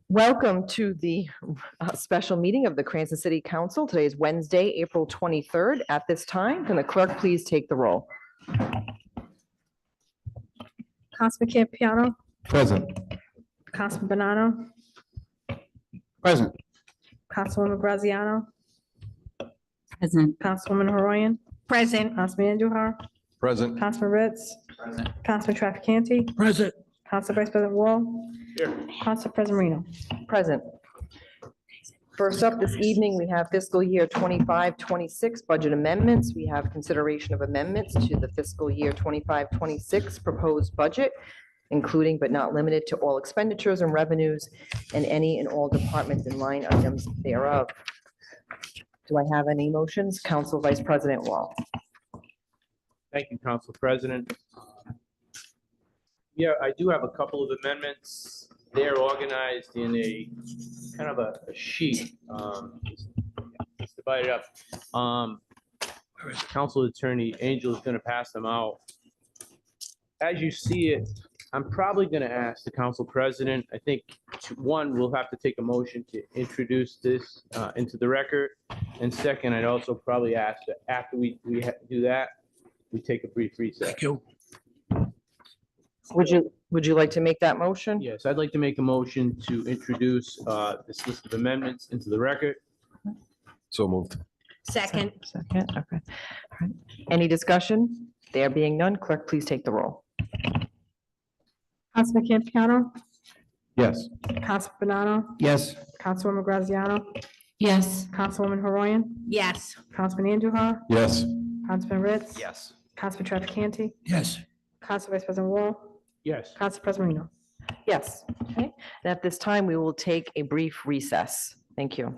Welcome to the special meeting of the Cranston City Council. Today is Wednesday, April 23rd. At this time, can the clerk please take the roll? Councilman Campiano, Present. Councilman Bonanno, Present. Councilwoman Graziano, Present. Councilwoman Horoyan, Present. Councilman Andujar, Present. Councilman Ritz, Councilman Trafficante, Present. Council Vice President Wall, Council President Marino. Present. First up this evening, we have fiscal year 25-26 budget amendments. We have consideration of amendments to the fiscal year 25-26 proposed budget, including but not limited to all expenditures and revenues and any and all departments and line items thereof. Do I have any motions? Council Vice President Wall. Thank you, Council President. Yeah, I do have a couple of amendments. They're organized in a kind of a sheet. It's divided up. Council Attorney Angel is going to pass them out. As you see it, I'm probably going to ask the Council President, I think, one, we'll have to take a motion to introduce this into the record. And second, I'd also probably ask that after we do that, we take a brief recess. Thank you. Would you like to make that motion? Yes, I'd like to make a motion to introduce this list of amendments into the record. So moved. Second. Second, okay. All right. Any discussion? There being none, clerk, please take the roll. Councilman Campiano, Yes. Councilman Bonanno, Yes. Councilwoman Graziano, Yes. Councilwoman Horoyan, Yes. Councilman Andujar, Yes. Councilman Ritz, Yes. Councilman Trafficante, Yes. Council Vice President Wall, Yes. Council President Marino. Yes, okay. And at this time, we will take a brief recess. Thank you.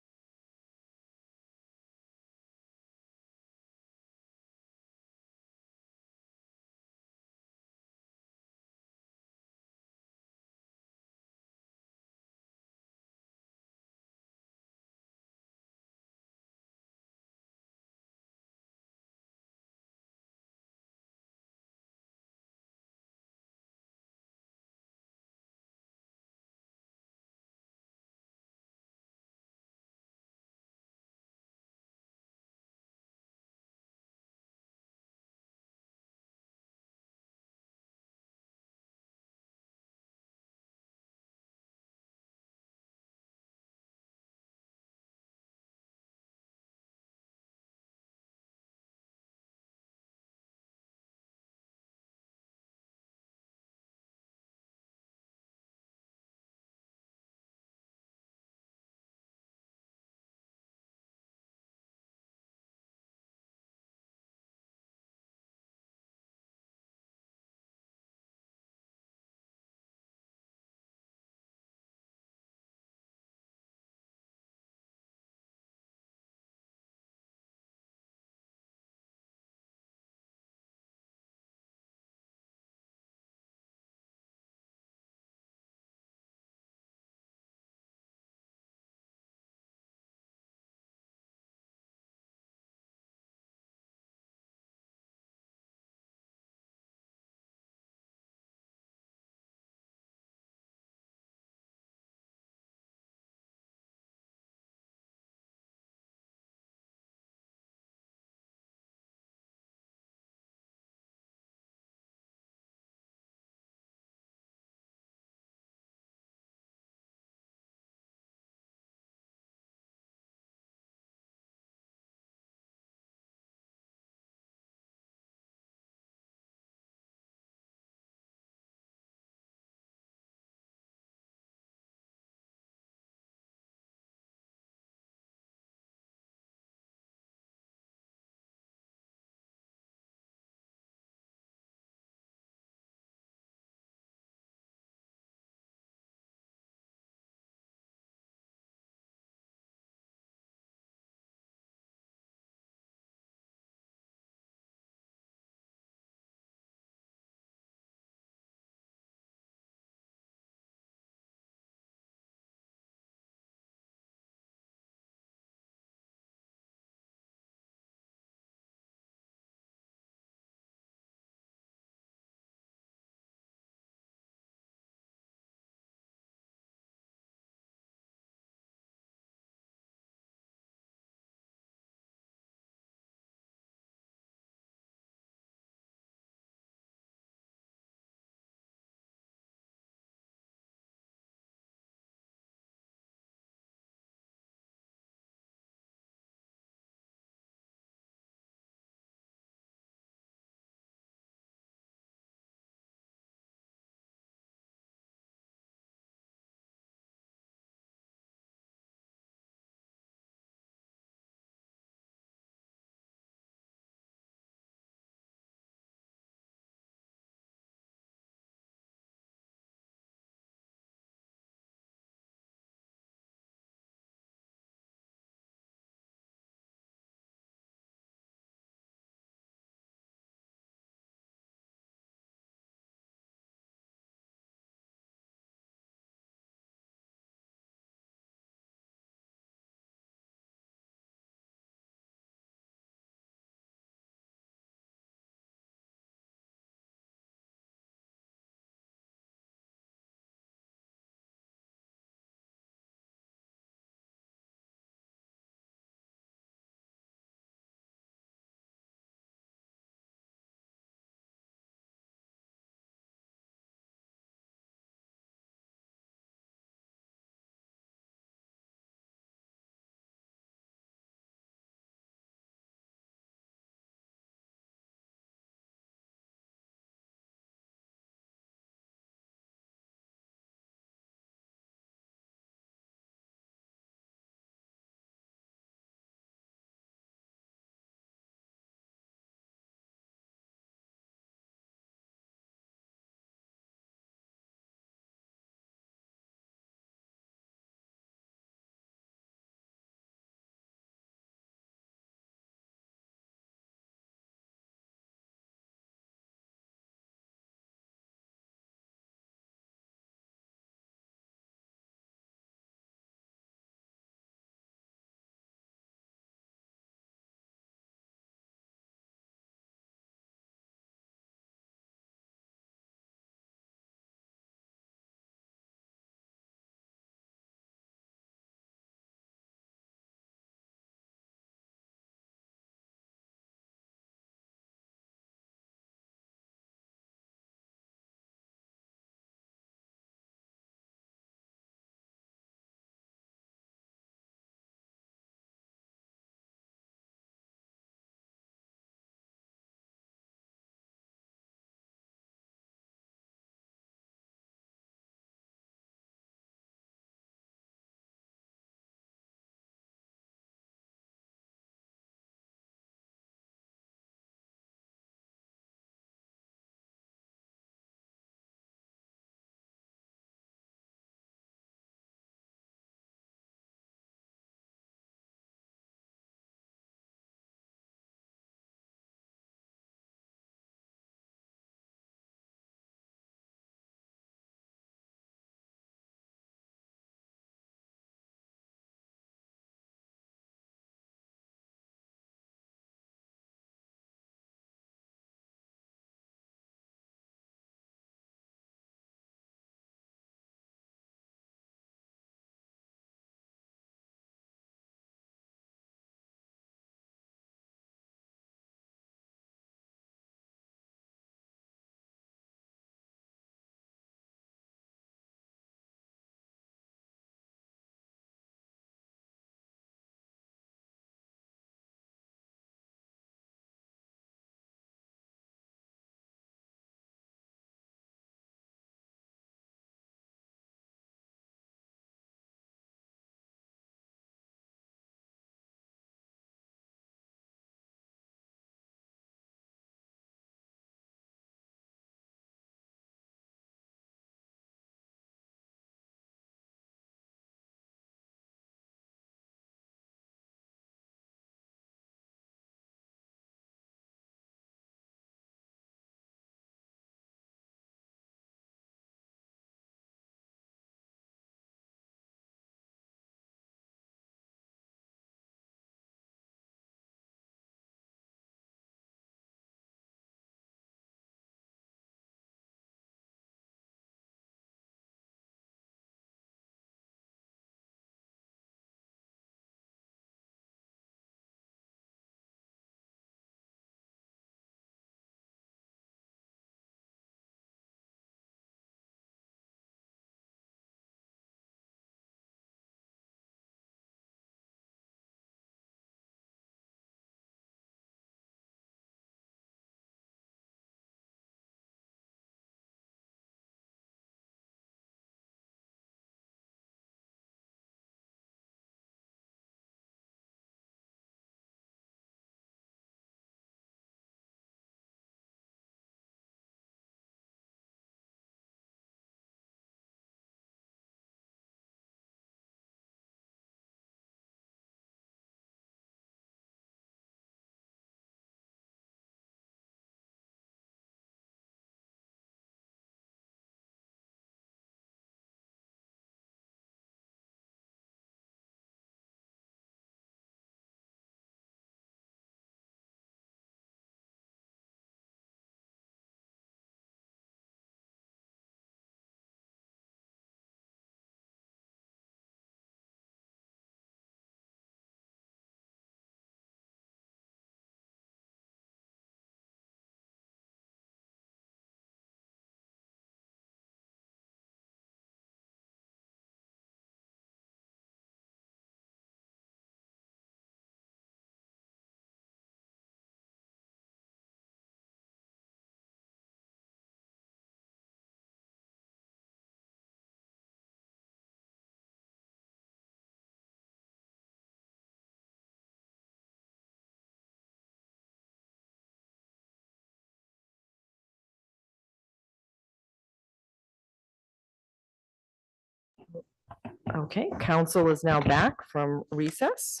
Okay, council is now back from recess.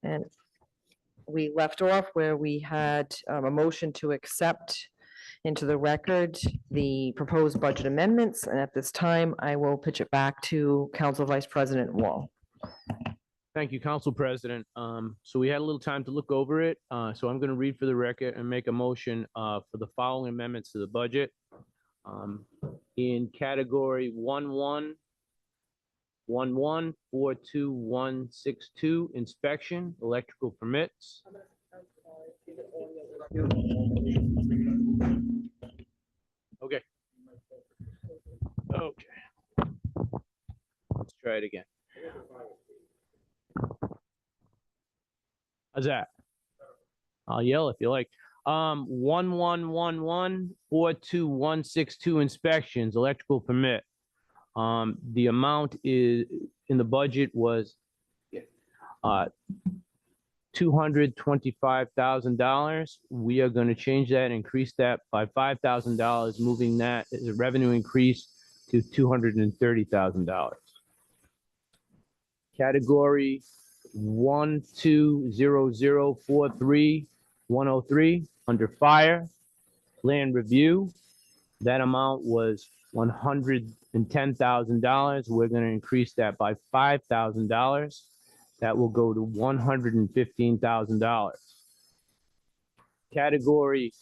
And we left off where we had a motion to accept into the record the proposed budget amendments. And at this time, I will pitch it back to Council Vice President Wall. Thank you, Council President. So we had a little time to look over it. So I'm going to read for the record and make a motion for the following amendments to the budget. In category 11.42162 inspection, electrical permits. Okay. Okay. Let's try it again. How's that? I'll yell if you like. 1111426162 inspections, electrical permit. The amount is in the budget was $225,000. We are going to change that, increase that by $5,000, moving that as a revenue increase to $230,000. Category 120043103 under fire land review. That amount was $110,000. We're going to increase that by $5,000. That will go to $115,000. Category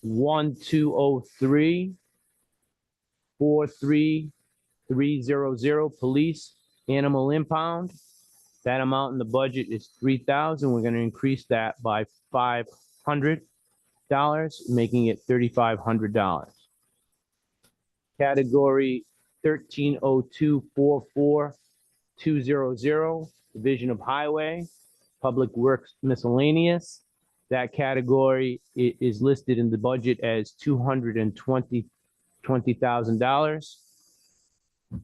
120343300 police animal impound. That amount in the budget is $3,000. We're going to increase that by $500, making it $3,500. Category 130244200, Division of Highway, Public Works Miscellaneous. That category is listed in the budget as $220,000.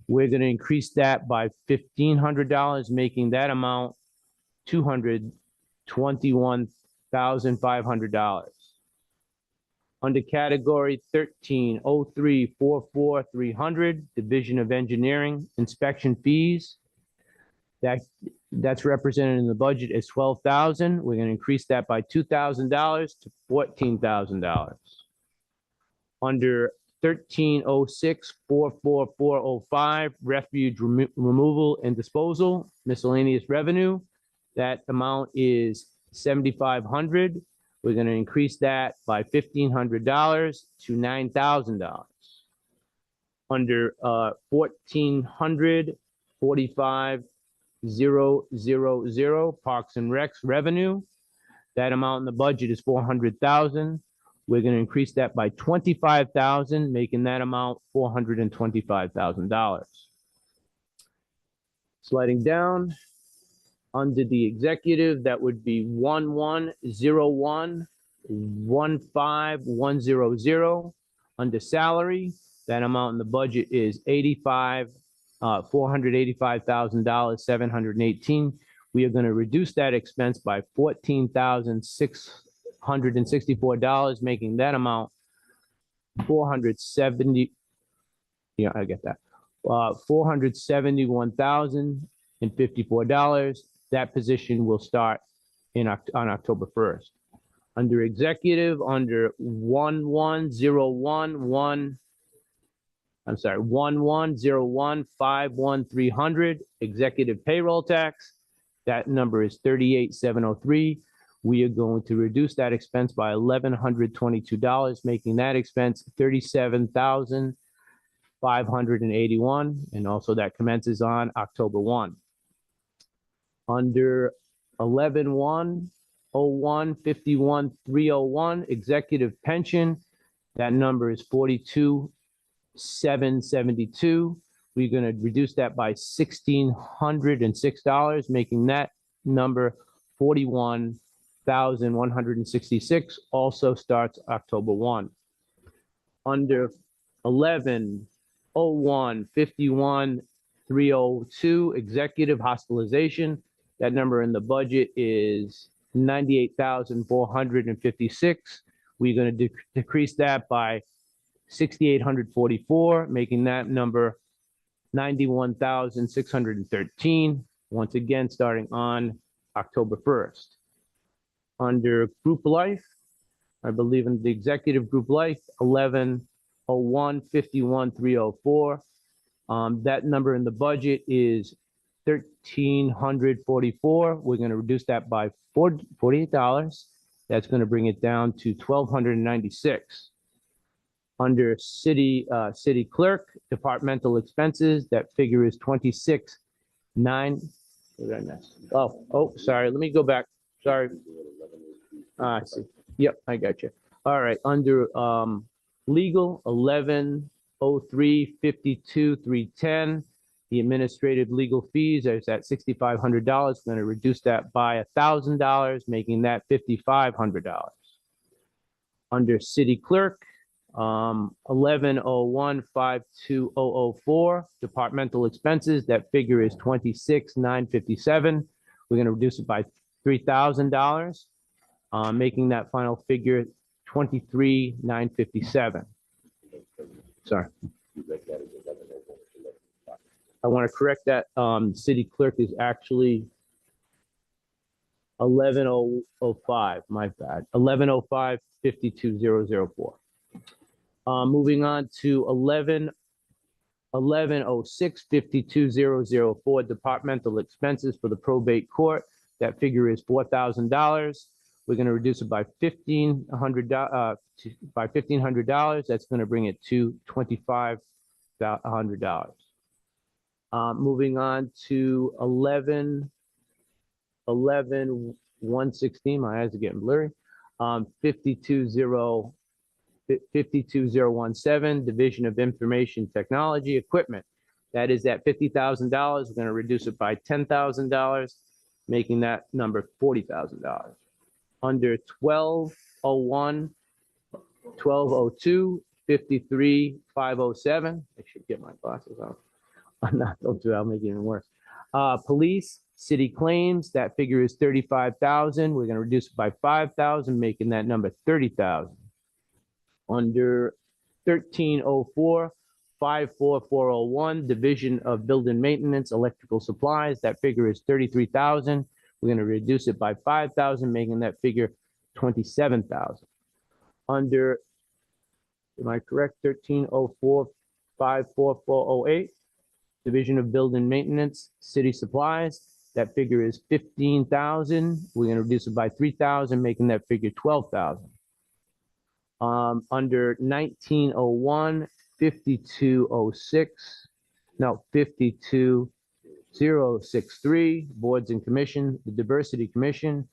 We're going to increase that by $1,500, making that amount $221,500. Under category 130344300, Division of Engineering, inspection fees. That's represented in the budget as $12,000. We're going to increase that by $2,000 to $14,000. Under 130644405, refuge removal and disposal, miscellaneous revenue. That amount is $7,500. We're going to increase that by $1,500 to $9,000. Under 1445000, Parks and Recs revenue. That amount in the budget is $400,000. We're going to increase that by $25,000, making that amount $425,000. Sliding down, under the executive, that would be 1101151100. Under salary, that amount in the budget is $485,718. We are going to reduce that expense by $14,664, making that amount $471,054. That position will start on October 1st. Under executive, under 1101511300, executive payroll tax. That number is 38,703. We are going to reduce that expense by $1,122, making that expense $37,581. And also that commences on October 1. Under 1101511301, executive pension. That number is 42,772. We're going to reduce that by $1,606, making that number 41,166. Also starts October 1. Under 1101511302, executive hospitalization. That number in the budget is 98,456. We're going to decrease that by 6,844, making that number $91,613, once again, starting on October 1st. Under group life, I believe in the executive group life, 1101-51-304. That number in the budget is $1,344. We're going to reduce that by $48. That's going to bring it down to $1,296. Under city clerk, departmental expenses, that figure is 26,9. What did I miss? Oh, sorry. Let me go back. Sorry. I see. Yep, I got you. All right. Under legal, 1103-52-310. The administrative legal fees is at $6,500. Going to reduce that by $1,000, making that $5,500. Under city clerk, 1101-52-004, departmental expenses, that figure is 26,957. We're going to reduce it by $3,000, making that final figure 23,957. Sorry. I want to correct that. City clerk is actually 1105. My bad. 1105-52-004. Moving on to 1106-52-004, departmental expenses for the probate court. That figure is $4,000. We're going to reduce it by $1,500. That's going to bring it to $2,500. Moving on to 11-116. My eyes are getting blurry. 52017, Division of Information Technology Equipment. That is at $50,000. We're going to reduce it by $10,000, making that number $40,000. Under 1201, 1202, 53,507. I should get my glasses on. I'm not, don't do that, I'll make it even worse. Police, city claims, that figure is 35,000. We're going to reduce it by 5,000, making that number 30,000. Under 1304, 54401, Division of Building Maintenance, Electrical Supplies, that figure is 33,000. We're going to reduce it by 5,000, making that figure 27,000. Under, am I correct? 1304, 54408, Division of Building Maintenance, City Supplies, that figure is 15,000. We're going to reduce it by 3,000, making that figure 12,000. Under 1901, 5206, no, 52063, Boards and Commission, the Diversity Commission.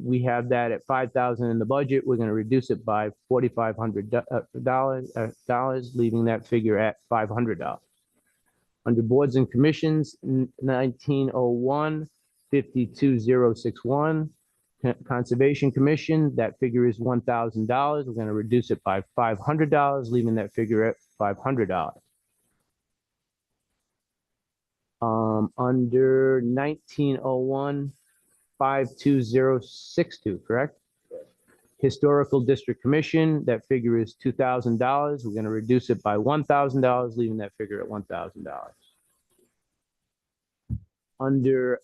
We have that at 5,000 in the budget. We're going to reduce it by $4,500, leaving that figure at $500. Under Boards and Commissions, 1901, 52061, Conservation Commission, that figure is $1,000. We're going to reduce it by $500, leaving that figure at $500. Under 1901, 52062, correct? Historical District Commission, that figure is $2,000. We're going to reduce it by $1,000, leaving that figure at $1,000. Under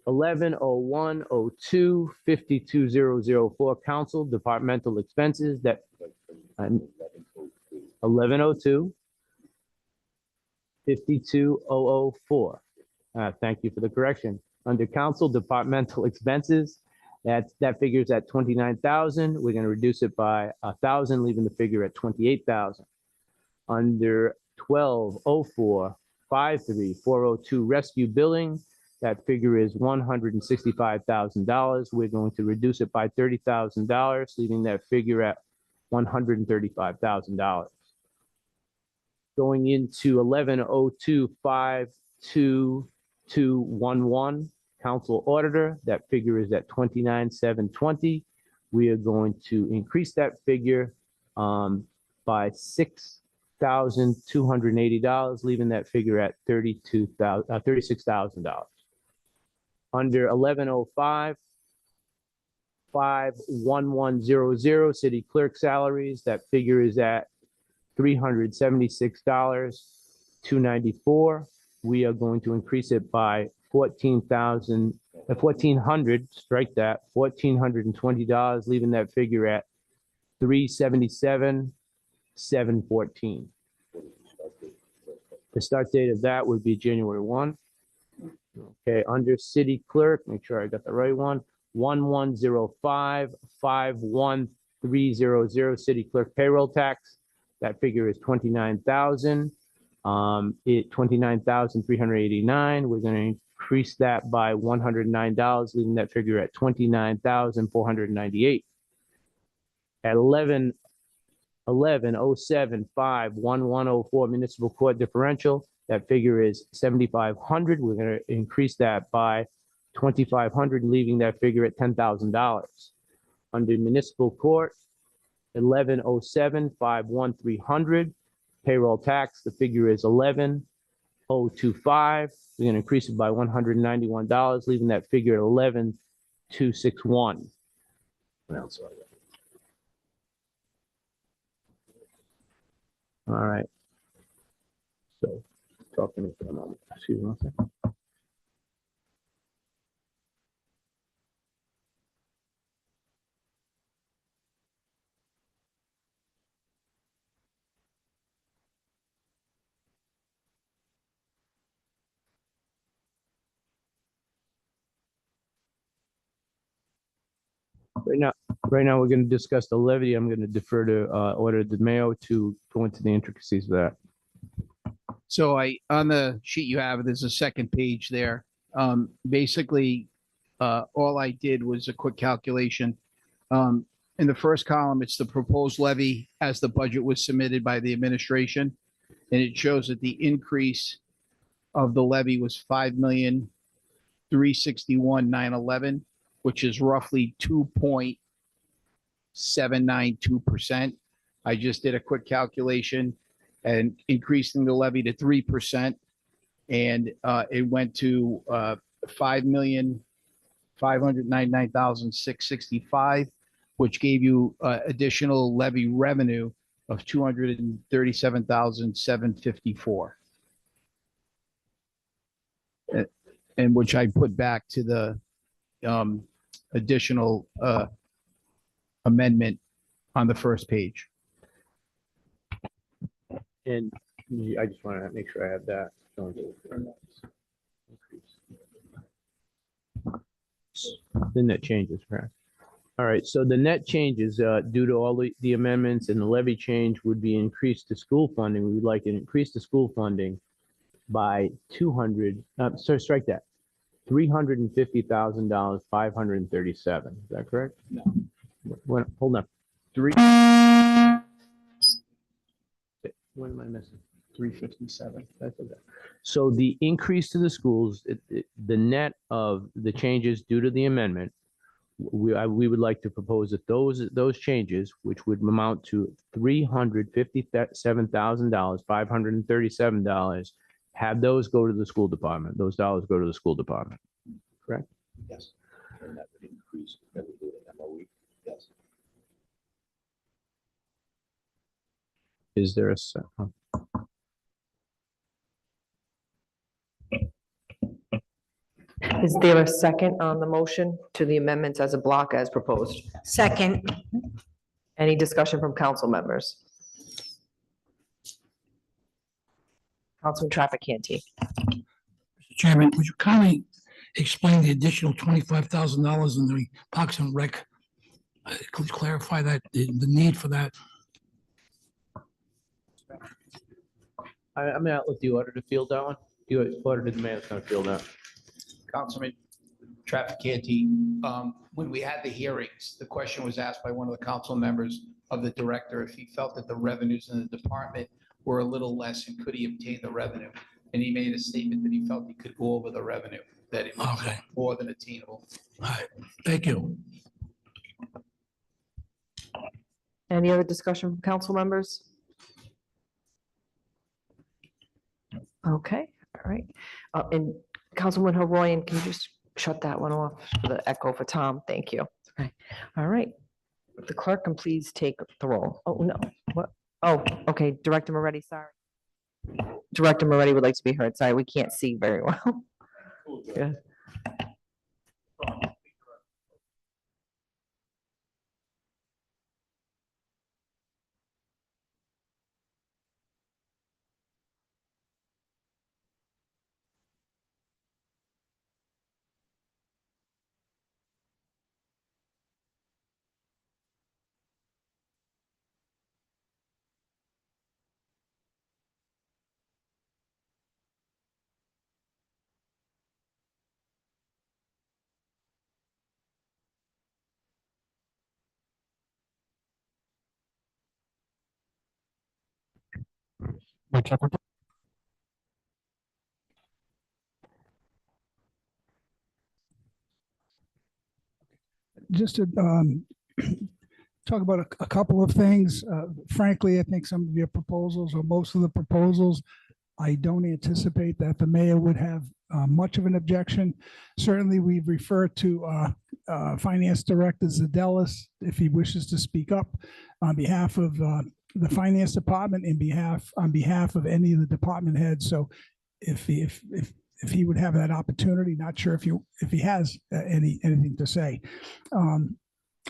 110102, 52004, Council, Departmental Expenses, that 1102, 52004. Thank you for the correction. Under Council, Departmental Expenses, that figures at 29,000. We're going to reduce it by 1,000, leaving the figure at 28,000. Under 1204, 53402, Rescue Billing, that figure is $165,000. We're going to reduce it by $30,000, leaving that figure at $135,000. Going into 1102, 52211, Council Auditor, that figure is at 29,720. We are going to increase that figure by $6,280, leaving that figure at $36,000. Under 1105, 51100, City Clerk Salaries, that figure is at $376. 294. We are going to increase it by 1,400, strike that, $1,420, leaving that figure at 377,714. The start date of that would be January 1. Okay, under city clerk, make sure I got the right one, 1105-51300, city clerk payroll tax. That figure is 29,000. 29,389. We're going to increase that by $109, leaving that figure at 29,498. At 1107-51104 municipal court differential, that figure is 7,500. We're going to increase that by 2,500, leaving that figure at $10,000. Under municipal court, 1107-51300 payroll tax, the figure is 11,025. We're going to increase it by $191, leaving that figure at 11,261. All right. So, talk to me for a moment. Excuse me one second. Right now, we're going to discuss the levy. I'm going to defer to Order the Mayo to go into the intricacies of that. So on the sheet you have, there's a second page there. Basically, all I did was a quick calculation. In the first column, it's the proposed levy as the budget was submitted by the administration. And it shows that the increase of the levy was 5,361,911, which is roughly 2.792%. I just did a quick calculation and increasing the levy to 3%. And it went to 5,599,665, which gave you additional levy revenue of 237,754. And which I put back to the additional amendment on the first page. And I just want to make sure I have that. The net changes, correct? All right, so the net changes due to all the amendments and the levy change would be increased to school funding. We would like to increase the school funding by 200, so strike that, $350,000, 537. Is that correct? No. Hold on. Three. What am I missing? 357. That's okay. So the increase to the schools, the net of the changes due to the amendment, we would like to propose that those changes, which would amount to $357,000, $537, have those go to the school department. Those dollars go to the school department. Correct? Yes. And that would increase every MOE. Yes. Is there a second? Is there a second on the motion to the amendments as a block as proposed? Second. Any discussion from council members? Councilman Trafficante. Mr. Chairman, would you kindly explain the additional $25,000 in the Parks and Rec? Could you clarify that, the need for that? I'm gonna let the auditor field that one. The auditor, the mayor's gonna field that. Councilman Trafficante, when we had the hearings, the question was asked by one of the council members of the director if he felt that the revenues in the department were a little less and could he obtain the revenue? And he made a statement that he felt he could go over the revenue, that it was Okay. more than attainable. All right, thank you. Any other discussion from council members? Okay, all right. And Councilwoman Haroyan, can you just shut that one off for the echo for Tom? Thank you. Okay, all right. The clerk can please take the roll. Oh, no, what? Oh, okay, Director Moretti, sorry. Director Moretti would like to be heard. Sorry, we can't see very well. Yeah. Just to talk about a couple of things. Frankly, I think some of your proposals, or most of the proposals, I don't anticipate that the mayor would have much of an objection. Certainly, we've referred to Finance Director Zadelis if he wishes to speak up on behalf of the Finance Department, on behalf of any of the department heads. So if he would have that opportunity, not sure if he has anything to say.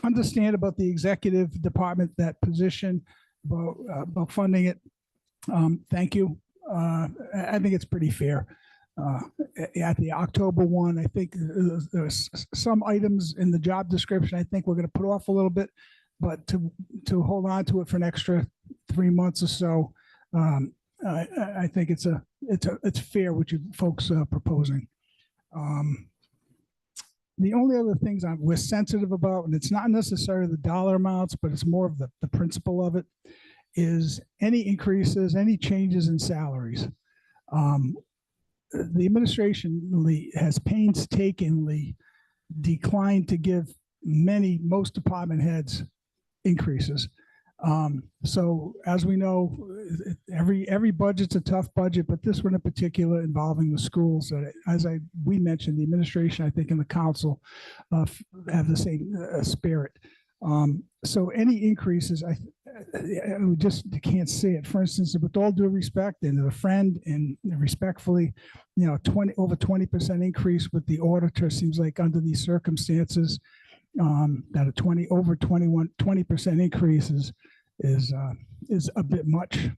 Understand about the executive department, that position, about funding it. Thank you. I think it's pretty fair. At the October one, I think there's some items in the job description I think we're going to put off a little bit, but to hold on to it for an extra 3 months or so, I think it's fair what you folks are proposing. The only other things we're sensitive about, and it's not necessarily the dollar amounts, but it's more of the principle of it, is any increases, any changes in salaries. The administration has painstakingly declined to give most department heads increases. So as we know, every budget's a tough budget, but this one in particular involving the schools, as we mentioned, the administration, I think, and the council have the same spirit. So any increases, I just can't see it. For instance, with all due respect and a friend and respectfully, over 20% increase with the auditor seems like under these circumstances, that over 20% increase is a bit much,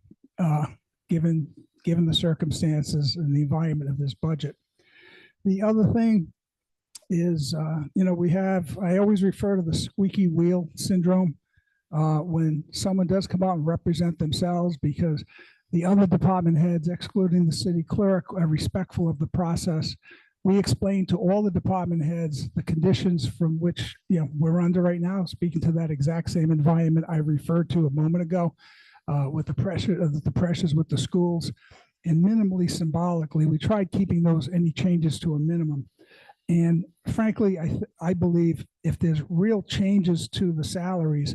given the circumstances and the environment of this budget. The other thing is, I always refer to the squeaky wheel syndrome when someone does come out and represent themselves, because the other department heads, excluding the city clerk, are respectful of the process. We explained to all the department heads the conditions from which we're under right now, speaking to that exact same environment I referred to a moment ago, with the pressures with the schools, and minimally symbolically, we tried keeping any changes to a minimum. And frankly, I believe if there's real changes to the salaries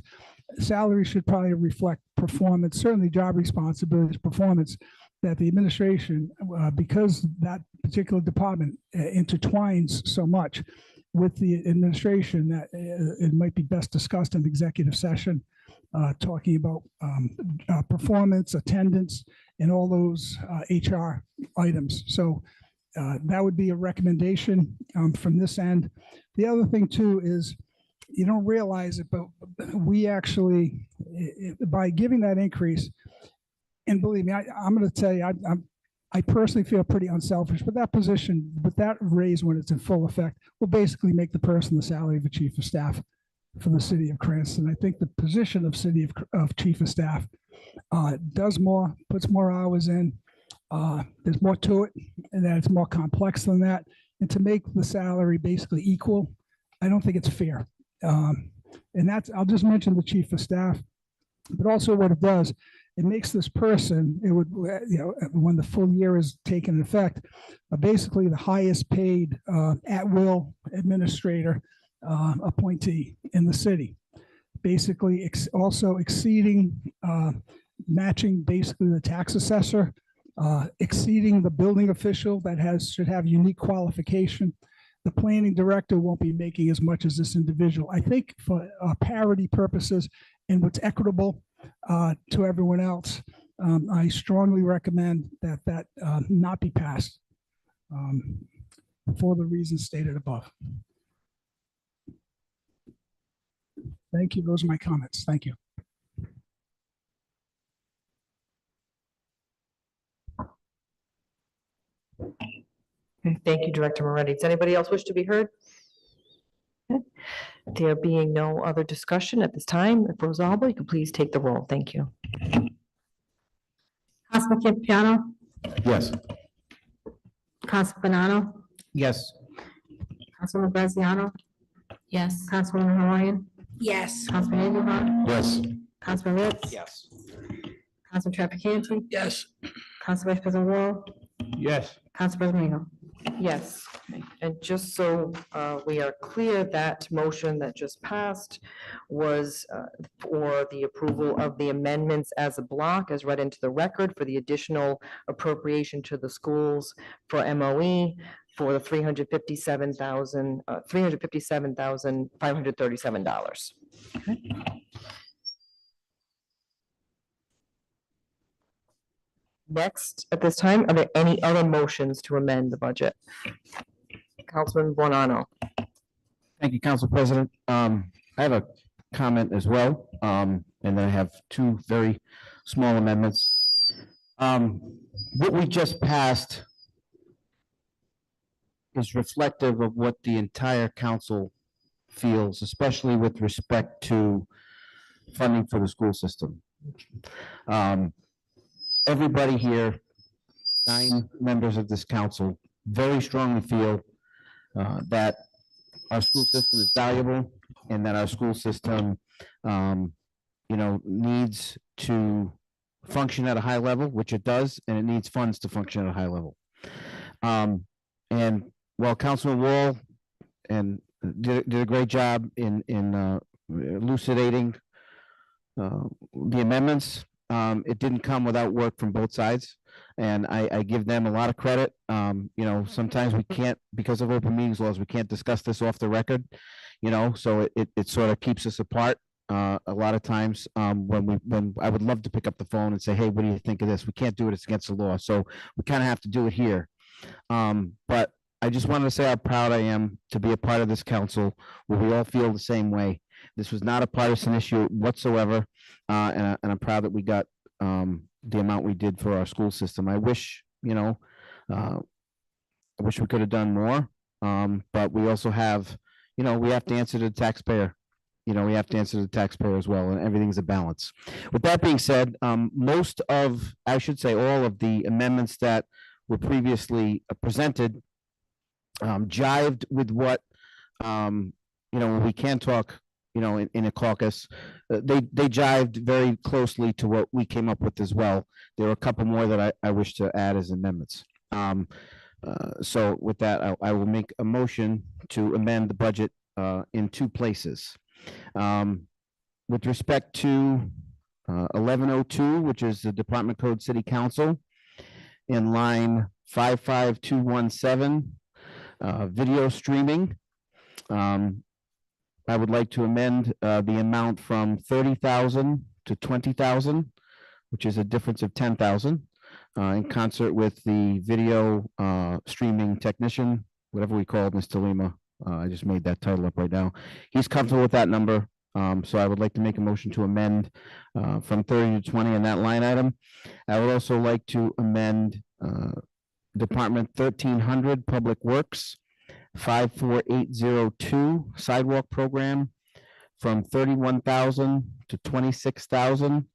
should probably reflect performance, certainly job responsibilities, performance, that the administration, because that particular department intertwines so much with the administration, that it might be best discussed in executive session, talking about performance, attendance, and all those HR items. So that would be a recommendation from this end. The other thing too is, you don't realize it, but we actually, by giving that increase, and believe me, I'm going to tell you, I personally feel pretty unselfish, but that position, with that raise when it's in full effect, will basically make the person the salary of a chief of staff for the city of Cranston. I think the position of chief of staff does more, puts more hours in. There's more to it, and that it's more complex than that. And to make the salary basically equal, I don't think it's fair. And I'll just mention the chief of staff, but also what it does, it makes this person, when the full year is taken effect, basically the highest paid at-will administrator appointee in the city. Basically, also exceeding, matching basically the tax assessor, exceeding the building official that should have unique qualification. The planning director won't be making as much as this individual. I think for parity purposes and what's equitable to everyone else, I strongly recommend that not be passed for the reasons stated above. Thank you. Those are my comments. Thank you. Okay, thank you, Director Moretti. Does anybody else wish to be heard? Okay. There being no other discussion at this time, if Rosalba, you can please take the roll. Thank you. Councilman Campiano, Yes. Councilman Banano, Yes. Councilman Graziano, Yes. Councilwoman Hawaiian, Yes. Councilman Andujar, Yes. Councilman Ritz, Yes. Councilman Trafficante, Yes. Council Vice President Wall, Yes. Council President Marino. Yes, and just so we are clear, that motion that just passed was for the approval of the amendments as a block, as read into the record, for the additional appropriation to the schools for MOE for the $357,537. Next, at this time, are there any other motions to amend the budget? Councilman Buonanno. Thank you, Council President. I have a comment as well, and then I have two very small amendments. What we just passed is reflective of what the entire council feels, especially with respect to funding for the school system. Everybody here, 9 members of this council, very strongly feel that our school system is valuable and that our school system, needs to function at a high level, which it does, and it needs funds to function at a high level. And while Councilman Wall did a great job in elucidating the amendments, it didn't come without work from both sides. And I give them a lot of credit. Sometimes we can't, because of open meetings laws, we can't discuss this off the record, so it sort of keeps us apart. A lot of times when I would love to pick up the phone and say, hey, what do you think of this? We can't do it. It's against the law. So we kind of have to do it here. But I just wanted to say how proud I am to be a part of this council where we all feel the same way. This was not a partisan issue whatsoever. And I'm proud that we got the amount we did for our school system. I wish, I wish we could have done more. But we also have, we have to answer to the taxpayer. We have to answer to the taxpayer as well, and everything's a balance. With that being said, most of, I should say, all of the amendments that were previously presented jived with what, when we can talk, in a caucus, they jived very closely to what we came up with as well. There were a couple more that I wish to add as amendments. So with that, I will make a motion to amend the budget in 2 places. With respect to 1102, which is the Department Code City Council, in line 55217, video streaming. I would like to amend the amount from 30,000 to 20,000, which is a difference of 10,000, in concert with the video streaming technician, whatever we call Mr. Lima. I just made that title up right now. He's comfortable with that number. So I would like to make a motion to amend from 30 to 20 in that line item. I would also like to amend Department 1300 Public Works 54802 sidewalk program from 31,000 to 26,000,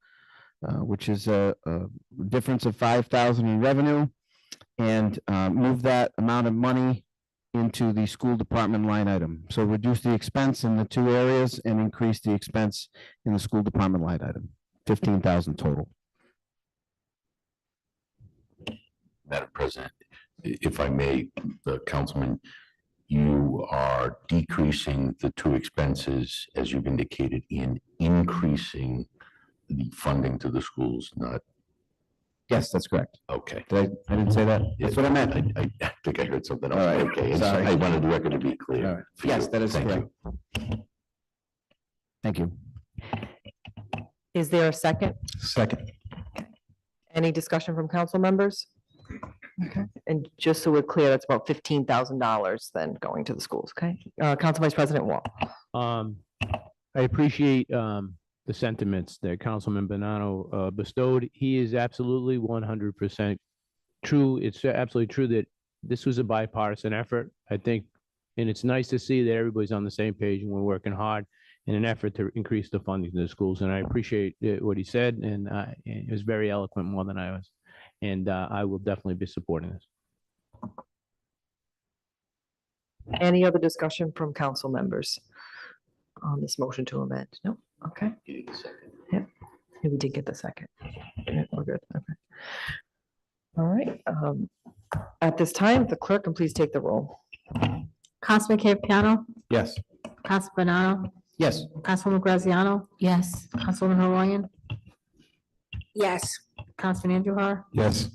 which is a difference of 5,000 in revenue, and move that amount of money into the school department line item. So reduce the expense in the 2 areas and increase the expense in the school department line item, 15,000 total. Madam President, if I may, Councilman, you are decreasing the 2 expenses, as you've indicated, in increasing the funding to the schools, not, Yes, that's correct. okay. I didn't say that? That's what I meant. I think I heard something else. All right, Okay, and sorry. I wanted the record to be All clear. right. for Yes, you. that is Thank correct. you. Thank you. Is there a second? Second. Any discussion from council members? Okay, and just so we're clear, that's about $15,000 then going to the schools, okay? Council Vice President Wall. I appreciate the sentiments that Councilman Bonanno bestowed. He is absolutely 100% true. It's absolutely true that this was a bipartisan effort, I think, and it's nice to see that everybody's on the same page and we're working hard in an effort to increase the funding to the schools. And I appreciate what he said, and it was very eloquent, more than I was. And I will definitely be supporting this. Any other discussion from council members on this motion to amend? No? Okay. Yeah, we did get the second. Yeah, we're good. Okay. All right. At this time, the clerk can please take the roll. Councilman Campiano, Yes. Councilman Banano, Yes. Councilwoman Graziano, Yes. Councilwoman Horoyan, Yes. Councilman Andujar, Yes.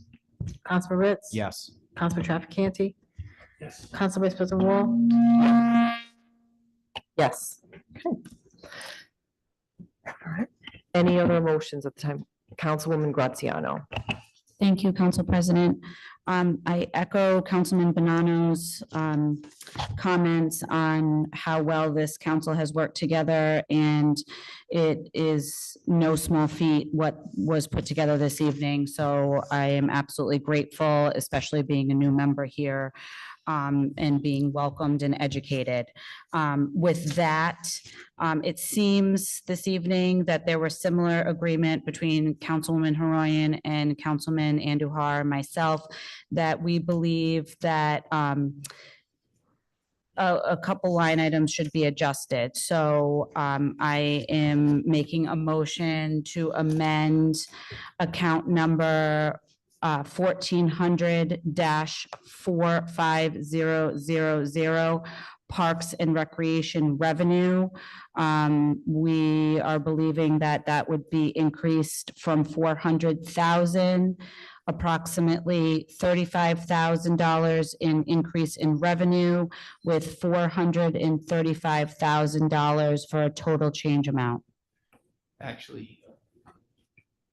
Councilman Ritz. Yes. Councilman Trafficante, Yes. Council Vice President Wall, Yes. Okay. All right. Any other motions at the time? Councilwoman Graziano. Thank you, Council President. I echo Councilman Bonanno's comments on how well this council has worked together, and it is no small feat what was put together this evening. So I am absolutely grateful, especially being a new member here, and being welcomed and educated. With that, it seems this evening that there was similar agreement between Councilwoman Horoyan and Councilman Andujar and myself, that we believe that a couple line items should be adjusted. So I am making a motion to amend account number 1400-45000, Parks and Recreation Revenue. We are believing that that would be increased from 400,000, approximately $35,000 in increase in revenue, with $435,000 for a total change amount. Actually,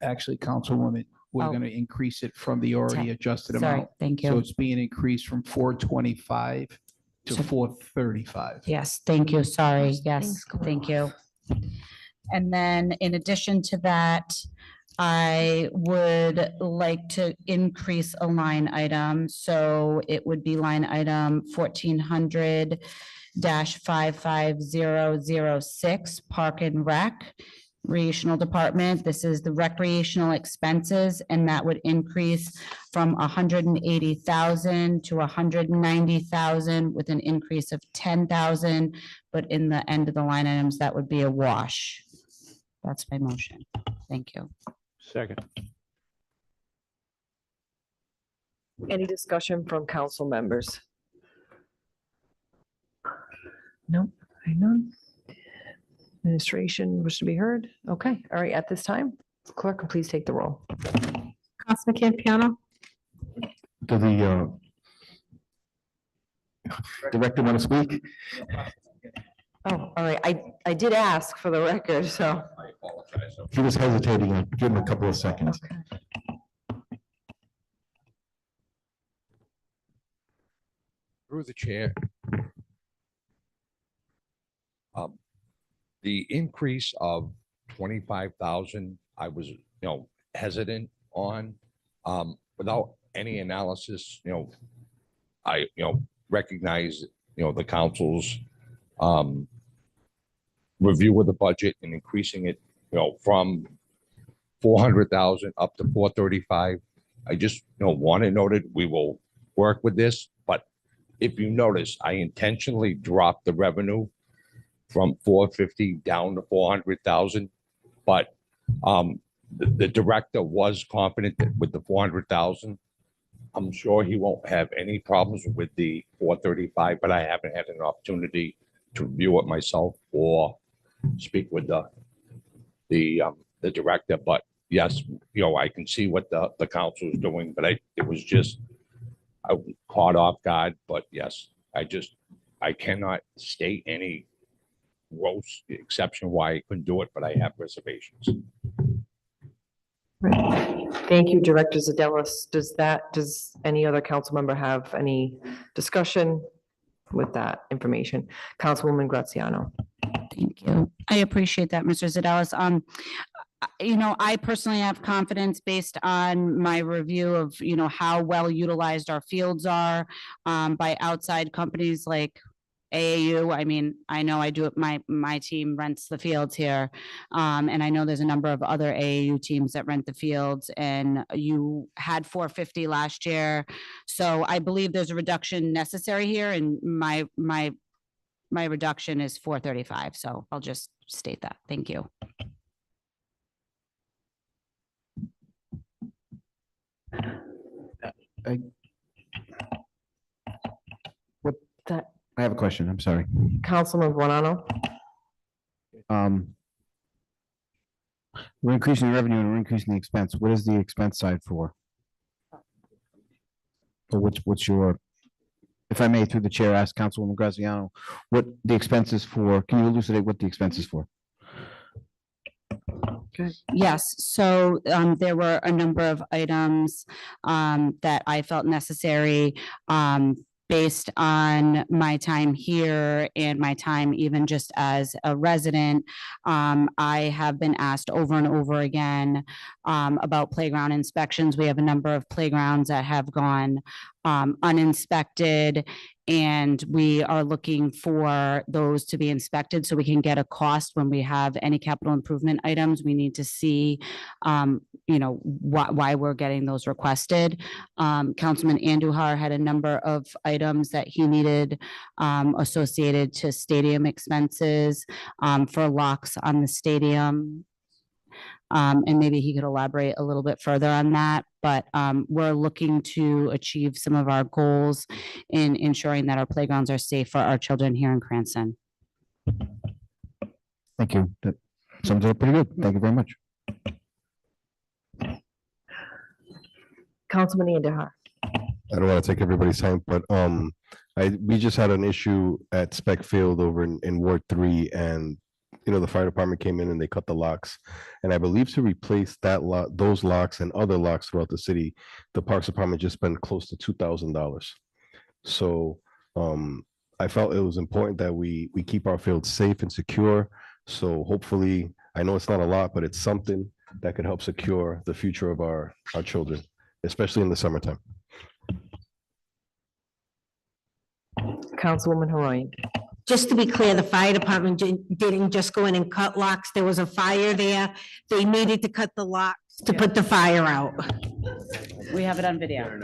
Councilwoman, we're Oh. going to increase it from the already adjusted Sorry, amount. thank So you. it's being increased from 425 to So- 435. Yes, thank you. Sorry. Those Yes, things going thank you. And then in addition to that, I would like to increase a line item. So it would be line item 1400-55006, Park and Rec, Recreational Department. This is the recreational expenses, and that would increase from 180,000 to 190,000, with an increase of 10,000. But in the end of the line items, that would be a wash. That's my motion. Thank you. Second. Any discussion from council members? No, I none. Administration wish to be heard? Okay, all right, at this time, clerk, can please take the roll. Councilman Campiano, Do the director want to speak? Oh, all right, I did ask for the record, so. He was hesitating. I'll give him a couple of seconds. Okay. Through the chair. The increase of 25,000, I was, hesitant on, without any analysis, I, recognize, the council's, review of the budget and increasing it, from 400,000 up to 435. I just, want it noted, we will work with this, but if you notice, I intentionally dropped the revenue from 450 down to 400,000. But the director was confident that with the 400,000, I'm sure he won't have any problems with the 435, but I haven't had an opportunity to review it myself or speak with the director. But yes, I can see what the council is doing, but I was caught off guard. But yes, I cannot state any gross exception why I couldn't do it, but I have reservations. Right. Thank you, Director Zadelis. Does any other council member have any discussion with that information? Councilwoman Graziano. Thank you. I appreciate that, Mr. Zadelis. I personally have confidence based on my review of, how well utilized our fields are by outside companies like AAU. I mean, I know I do it, my team rents the fields here. And I know there's a number of other AAU teams that rent the fields, and you had 450 last year. So I believe there's a reduction necessary here, and my reduction is 435. So I'll just state that. Thank you. I have a question. I'm sorry. Councilman Buonanno. We're increasing revenue and we're increasing the expense. What is the expense side for? Or what's your, if I may, through the chair, ask Councilwoman Graziano, what the expenses for, can you elucidate what the expense is for? Yes, so there were a number of items that I felt necessary based on my time here and my time even just as a resident. I have been asked over and over again about playground inspections. We have a number of playgrounds that have gone uninspected, and we are looking for those to be inspected so we can get a cost when we have any capital improvement items. We need to see, why we're getting those requested. Councilman Andujar had a number of items that he needed associated to stadium expenses for locks on the stadium. And maybe he could elaborate a little bit further on that, but we're looking to achieve some of our goals in ensuring that our playgrounds are safe for our children here in Cranston. Thank you. That sums it up pretty good. Thank you very much. Councilman Andujar. I don't want to take everybody's time, but we just had an issue at Spec Field over in Ward 3, and the fire department came in and they cut the locks. And I believe to replace those locks and other locks throughout the city, the Parks Department just spent close to $2,000. So I felt it was important that we keep our fields safe and secure. So hopefully, I know it's not a lot, but it's something that could help secure the future of our children, especially in the summertime. Councilwoman Haroyan. Just to be clear, the fire department didn't just go in and cut locks. There was a fire there. They needed to cut the locks to put the fire out. We have it on video.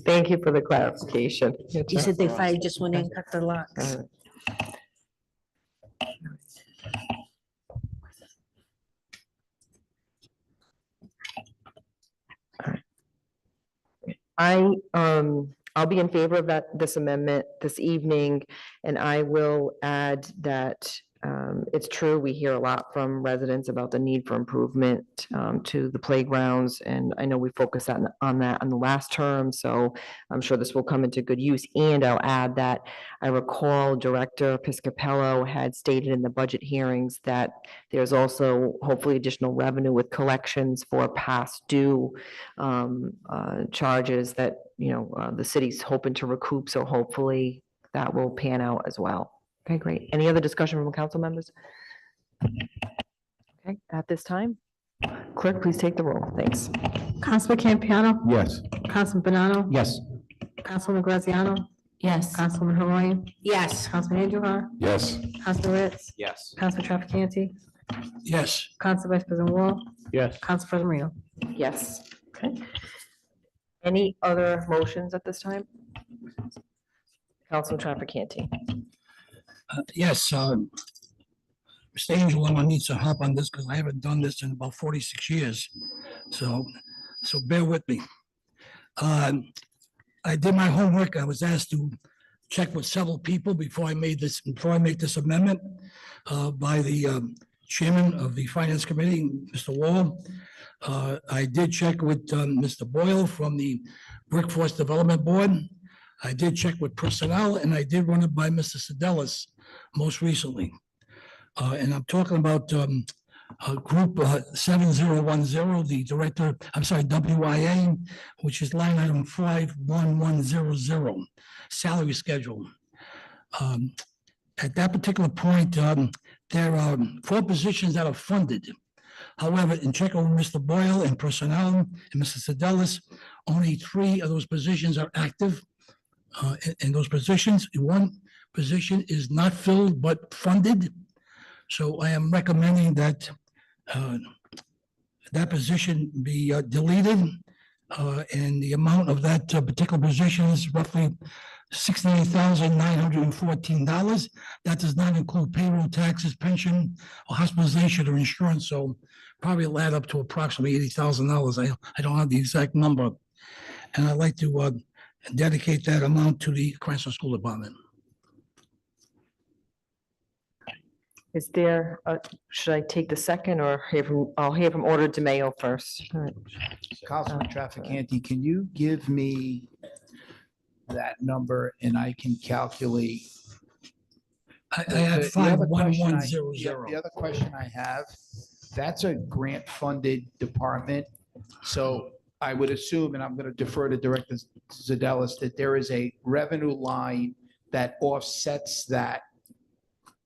Thank you for the clarification. You said the fire just went in and cut the locks. I'll be in favor of this amendment this evening, and I will add that it's true, we hear a lot from residents about the need for improvement to the playgrounds, and I know we focused on that on the last term, so I'm sure this will come into good use. And I'll add that I recall Director Piscopello had stated in the budget hearings that there's also hopefully additional revenue with collections for past due charges that the city's hoping to recoup, so hopefully that will pan out as well. Okay, great. Any other discussion from council members? Okay, at this time, clerk, please take the roll. Thanks. Councilman Campiano, Yes. Councilman Banano, Yes. Councilman Graziano, Yes. Councilman Haroyan, Yes. Councilman Andujar, Yes. Councilman Ritz, Yes. Councilman Trafficante, Yes. Council Vice President Wall, Yes. Council President Marino. Yes. Okay. Any other motions at this time? Council Trafficante. Yes, Mr. Angelo, I need some help on this because I haven't done this in about 46 years. So bear with me. I did my homework. I was asked to check with several people before I make this amendment by the chairman of the Finance Committee, Mr. Wall. I did check with Mr. Boyle from the Workforce Development Board. I did check with personnel, and I did run it by Mr. Sedelis most recently. And I'm talking about Group 7010, the director, I'm sorry, WIA, which is line item 51100, salary schedule. At that particular point, there are 4 positions that are funded. However, in checking with Mr. Boyle and personnel and Mr. Sedelis, only 3 of those positions are active. In those positions, 1 position is not filled but funded. So I am recommending that that position be deleted. And the amount of that particular position is roughly $68,914. That does not include payroll taxes, pension, or hospitalization or insurance. So probably it'll add up to approximately $80,000. I don't have the exact number. And I'd like to dedicate that amount to the Cranston School Department. Is there, should I take the second or I'll hear from Order DeMayo first. All right. Councilman Trafficante, can you give me that number and I can calculate? I had The other question I- 51100. The other question I have, that's a grant funded department. So I would assume, and I'm going to defer to Director Zadelis, that there is a revenue line that offsets that,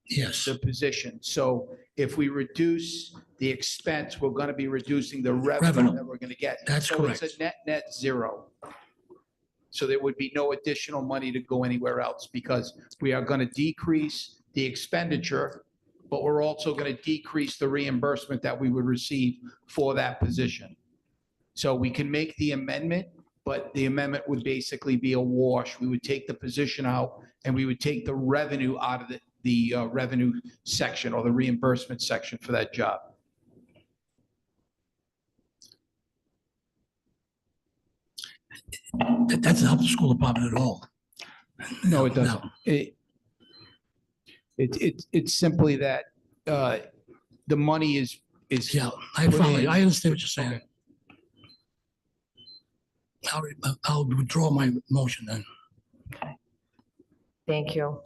Yes, the position. So if we reduce the expense, we're going to be reducing the revenue Revenue. that we're going to get. That's So it's correct. a net zero. So there would be no additional money to go anywhere else because we are going to decrease the expenditure, but we're also going to decrease the reimbursement that we would receive for that position. So we can make the amendment, but the amendment would basically be a wash. We would take the position out and we would take the revenue out of the revenue section or the reimbursement section for that job. That doesn't help the school department at all. No, it doesn't. It's simply that the money is. Yeah, I follow you. I understand what you're saying. I'll withdraw my motion then. Thank you.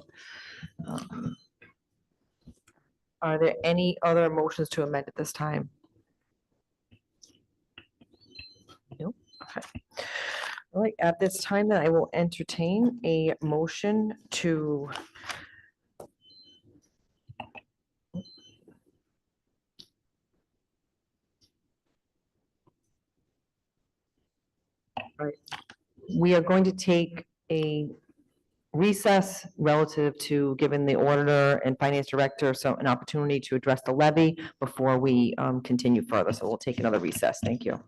Are there any other motions to amend at this time? Nope. Okay. All right, at this time, then I will entertain a motion to we are going to take a recess relative to giving the auditor and finance director an opportunity to address the levy before we continue further. So we'll take another recess. Thank you.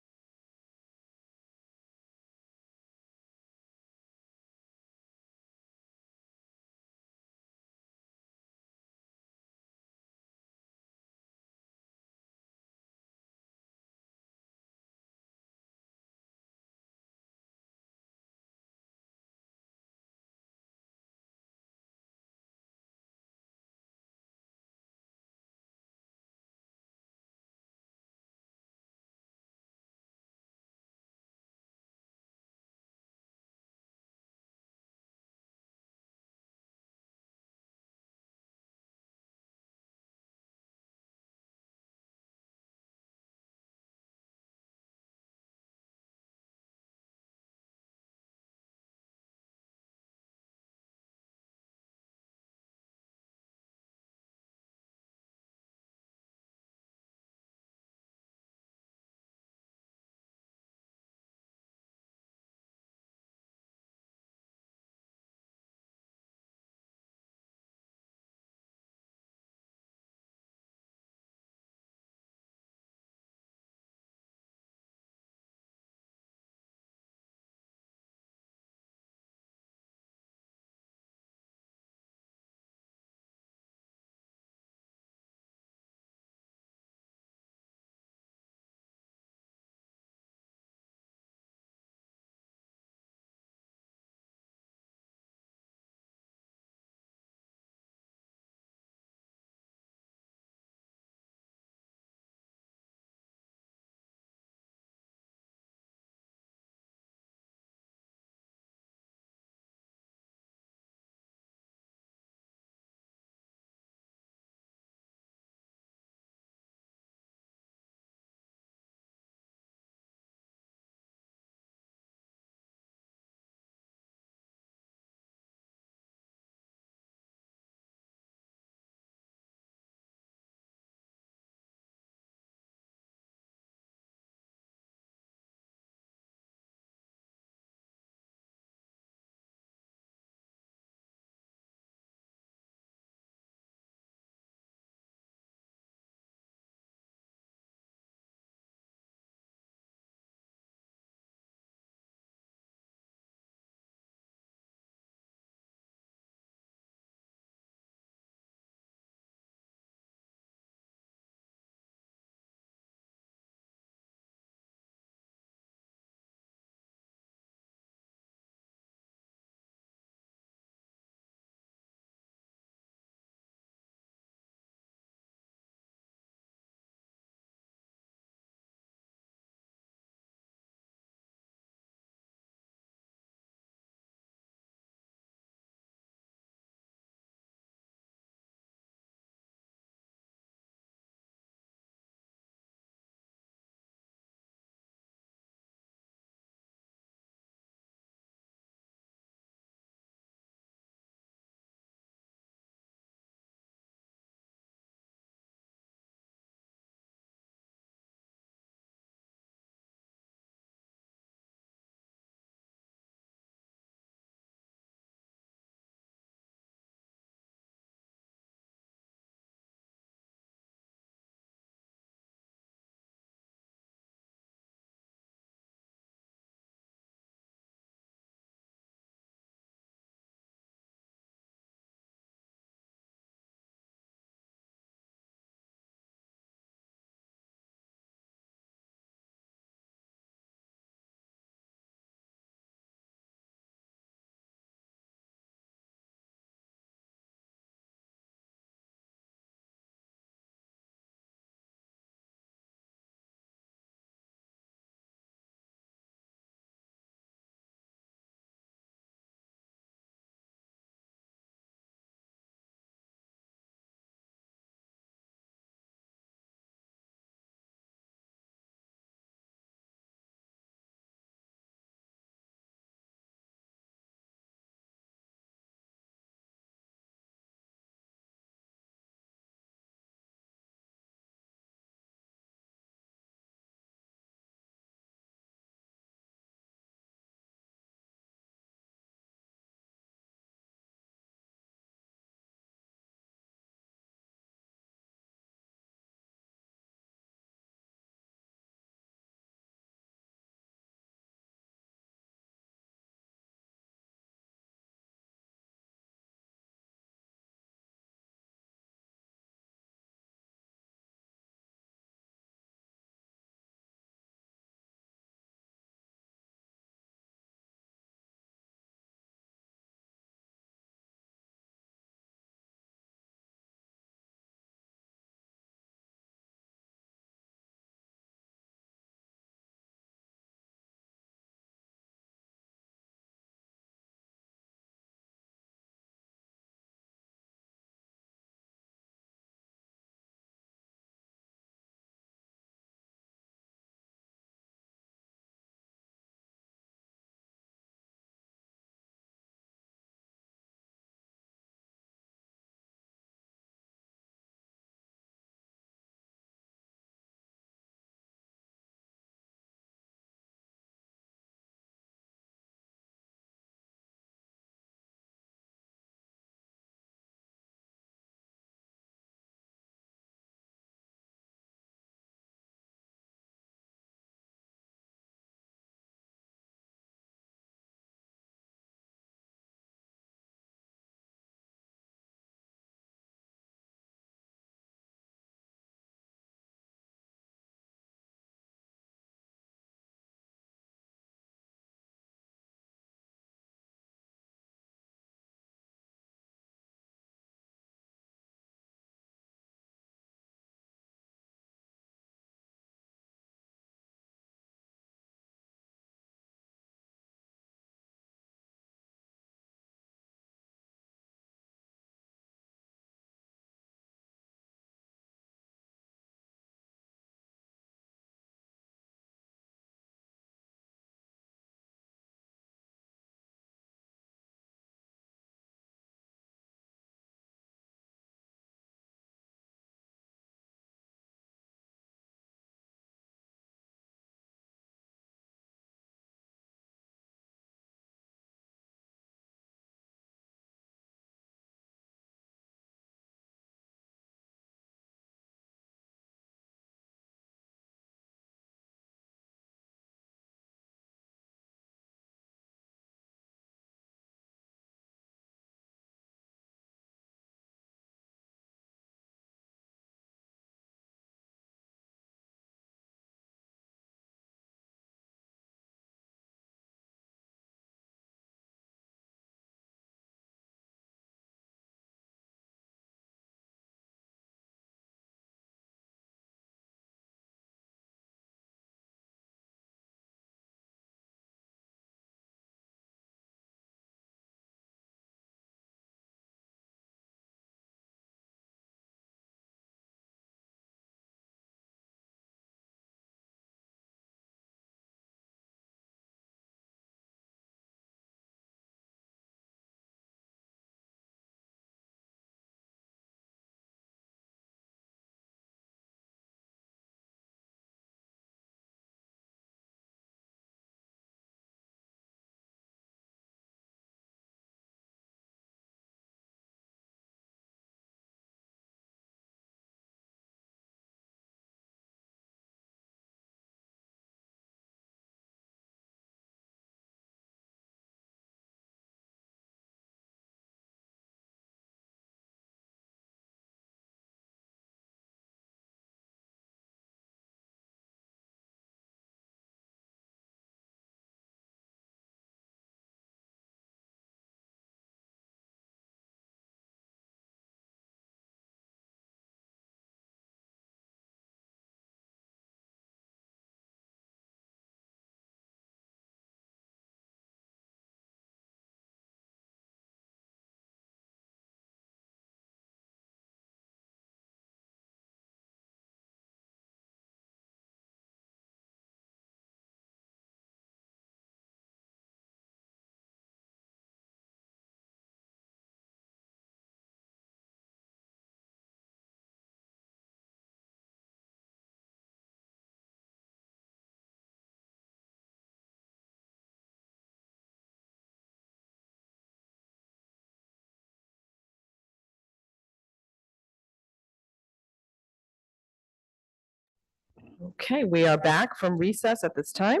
Okay, we are back from recess at this time.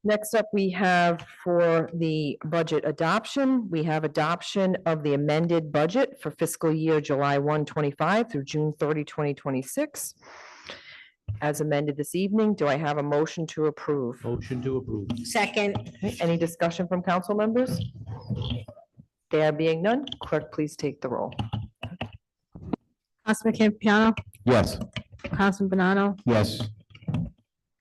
Next up, we have for the budget adoption, we have adoption of the amended budget for fiscal year July 1, 2025 through June 30, 2026. As amended this evening, do I have a motion to approve? Motion to approve. Second, Okay, any discussion from council members? There being none, clerk, please take the roll. Councilman Campiano, Yes. Councilman Banano, Yes.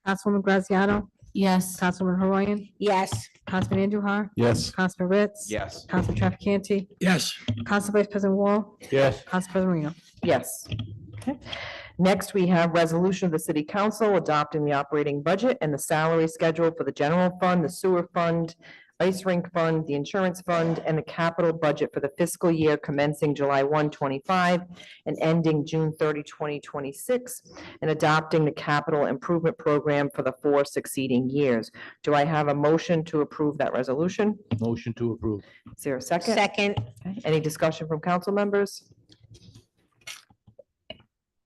Councilwoman Graziano, Yes. Councilwoman Horoyan, yes. Councilman Andujar, Yes. Councilman Ritz. Yes. Councilman Trafficante, Yes. Council Vice President Wall, Yes. Council President Marino. Yes. Okay. Next, we have resolution of the city council adopting the operating budget and the salary schedule for the general fund, the sewer fund, ice rink fund, the insurance fund, and the capital budget for the fiscal year commencing July 1, 2025 and ending June 30, 2026, and adopting the capital improvement program for the 4 succeeding years. Do I have a motion to approve that resolution? Motion to approve. Is there a second? Second, Okay. Any discussion from council members?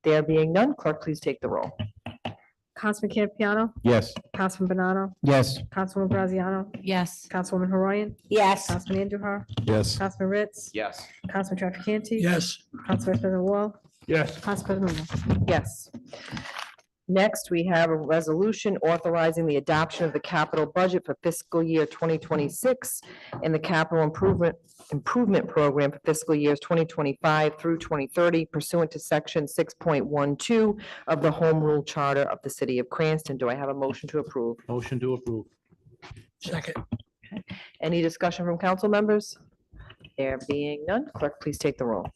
There being none, clerk, please take the roll. Councilman Campiano, Yes. Councilman Banano, Yes. Councilwoman Graziano, Yes. Councilwoman Horoyan, yes. Councilman Andujar, Yes. Councilman Ritz, Yes. Councilman Trafficante. Yes. Council Vice President Wall, Yes. Council President Marino. Yes. Next, we have a resolution authorizing the adoption of the capital budget for fiscal year 2026 and the capital improvement program for fiscal years 2025 through 2030 pursuant to section 6.12 of the Home Rule Charter of the City of Cranston. Do I have a motion to approve? Motion to approve. Second. Any discussion from council members? There being none, clerk, please take the roll.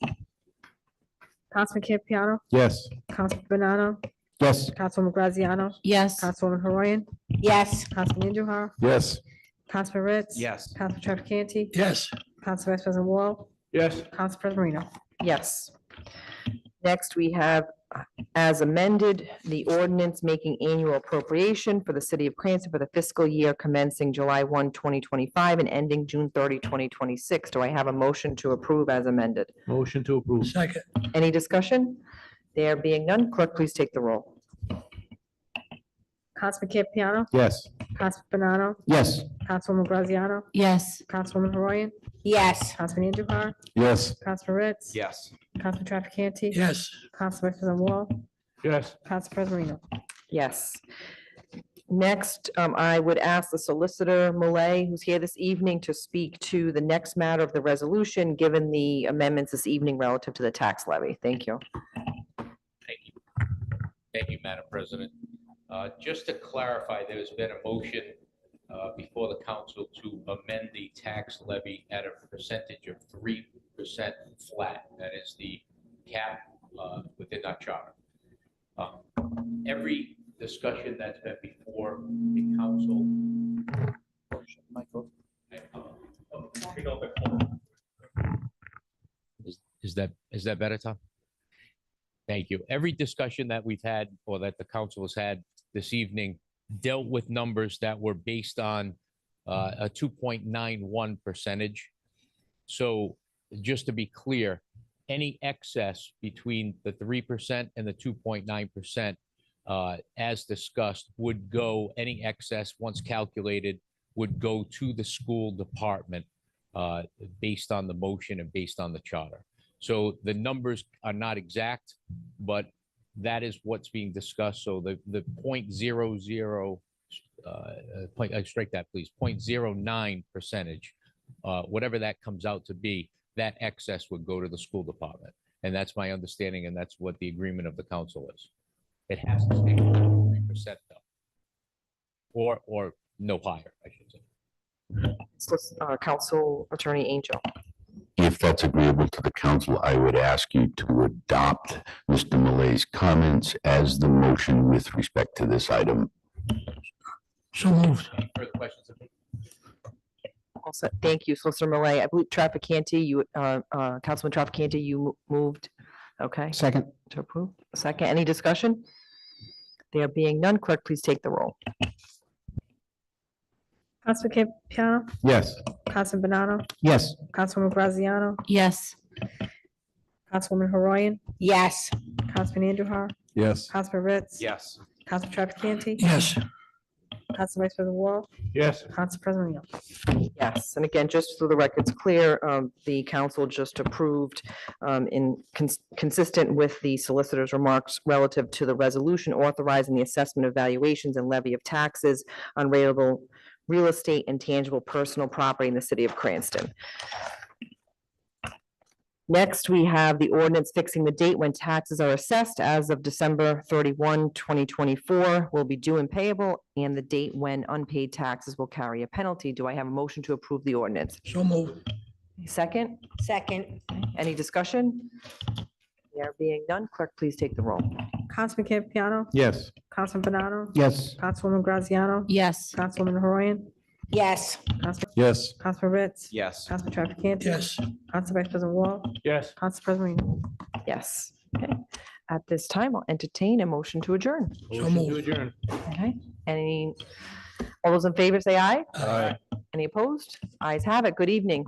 Councilman Campiano, Yes. Councilman Banano, Yes. Councilwoman Graziano, Yes. Councilwoman Horoyan, Yes. Councilman Andujar, Yes. Councilman Ritz. Yes. Councilman Trafficante, Yes. Council Vice President Wall, Yes. Council President Marino. Yes. Next, we have, as amended, the ordinance making annual appropriation for the city of Cranston for the fiscal year commencing July 1, 2025 and ending June 30, 2026. Do I have a motion to approve as amended? Motion to approve. Second. Any discussion? There being none, clerk, please take the roll. Councilman Campiano, Yes. Councilman Banano, Yes. Councilwoman Graziano, Yes. Councilwoman Horoyan, Yes. Councilman Andujar, Yes. Councilman Ritz. Yes. Councilman Trafficante. Yes. Council Vice President Wall, Yes. Council President Marino. Yes. Next, I would ask the solicitor, Malay, who's here this evening, to speak to the next matter of the resolution, given the amendments this evening relative to the tax levy. Thank you. Thank you. Thank you, Madam President. Just to clarify, there's been a motion before the council to amend the tax levy at a percentage of 3% flat. That is the cap within our charter. Every discussion that's been before the council. Is that better, Tom? Thank you. Every discussion that we've had or that the council has had this evening dealt with numbers that were based on a 2.91 percentage. So just to be clear, any excess between the 3% and the 2.9%, as discussed, would go, any excess once calculated would go to the school department based on the motion and based on the charter. So the numbers are not exact, but that is what's being discussed. So the 0.00, strike that, please, 0.09 percentage, whatever that comes out to be, that excess would go to the school department. And that's my understanding, and that's what the agreement of the council is. It has to stay 3% though, or no higher, I should say. Council Attorney Angel. If that's agreeable to the council, I would ask you to adopt Mr. Malay's comments as the motion with respect to this item. So moved. Any further questions? Also, thank you, Solicitor Malay. I believe Trafficante, you, Councilman Trafficante, you moved. Okay, Second. to approve. Second, any discussion? There being none, clerk, please take the roll. Councilman Campiano, Yes. Councilman Banano, Yes. Councilwoman Graziano, Yes. Councilwoman Horoyan, Yes. Councilman Andujar, Yes. Councilman Ritz. Yes. Council Trafficante. Yes. Council Vice President Wall. Yes. Council President Reno. Yes, and again, just so the record's clear, the council just approved consistent with the solicitor's remarks relative to the resolution authorizing the assessment of valuations and levy of taxes on rateable real estate and tangible personal property in the city of Cranston. Next, we have the ordinance fixing the date when taxes are assessed as of December 31, 2024 will be due and payable, and the date when unpaid taxes will carry a penalty. Do I have a motion to approve the ordinance? So moved. Second, Second. any discussion? There being none, clerk, please take the roll. Councilman Campiano. Yes. Councilman Banano. Yes. Councilwoman Graziano. Yes. Councilwoman Horan. Yes. Yes. Councilman Ritz. Yes. Council Trafficante. Yes. Council Vice President Wall. Yes. Council President Reno. Yes. Okay. At this time, I'll entertain a motion to adjourn. So Motion to moved. adjourn. Okay, all those in favor say aye. Aye. Any opposed? Ayes have it. Good evening.